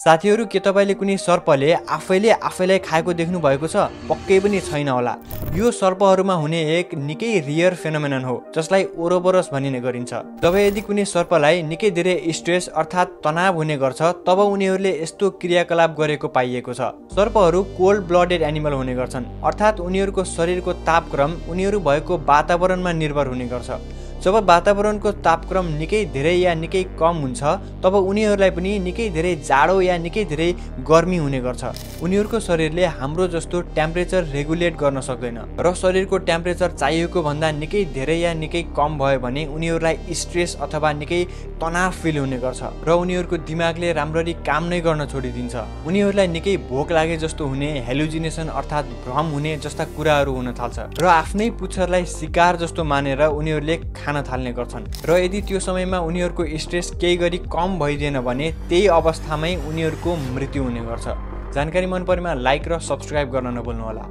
साथीहरु, के तपाईले कुनै सर्पले आफैले आफैलाई खाएको देख्नु भएको छ? पक्कै पनि छैन होला। यो सर्पहरुमा हुने एक निकै रियर फेनोमेनन हो जसलाई ओरोबोरस भनिने गरिन्छ। जब यदि कुनै सर्पलाई निकै धेरै स्ट्रेस अर्थात तनाव हुने गर्छ तब उनीहरुले यस्तो क्रियाकलाप गरेको पाइएको छ। सर्पहरु कोल्ड ब्लडेड एनिमल हुने गर्छन्, अर्थात उनीहरुको शरीरको तापक्रम उनीहरु भएको वातावरणमा निर्भर हुने गर्छ। जब वातावरणको तापक्रम निकै धेरै या निकै कम हुन्छ तब उनीहरुलाई पनि निकै धेरै जाडो या निकै धेरै गर्मी हुने गर्छ। उनीहरुको शरीरले हाम्रो जस्तो टेम्परेचर रेगुलेट गर्न सक्दैन र शरीरको टेम्परेचर चाहिएको भन्दा निकै धेरै या निकै कम भयो भने उनीहरुलाई स्ट्रेस अथवा निकै तनाव फिल हुने गर्छ र उनीहरुको दिमागले राम्ररी काम नै गर्न छोडिदिन्छ। उनीहरुलाई निकै भोक लागे जस्तो हुने, हेलुजिनेसन अर्थात भ्रम हुने जस्ता कुराहरु हुन थाल्छ र आफ्नै पुच्छरलाई शिकार जस्तो मानेर उनीहरुले खान थाल्ने गर्छन् र यदि त्यो समयमा उनीहरुको स्ट्रेस केही गरी कम भइदिएन भने त्यही अवस्थामै उनीहरुको मृत्यु हुने गर्छ। जानकारी मन परेमा लाइक र सब्स्क्राइब गर्न नभुल्नु होला।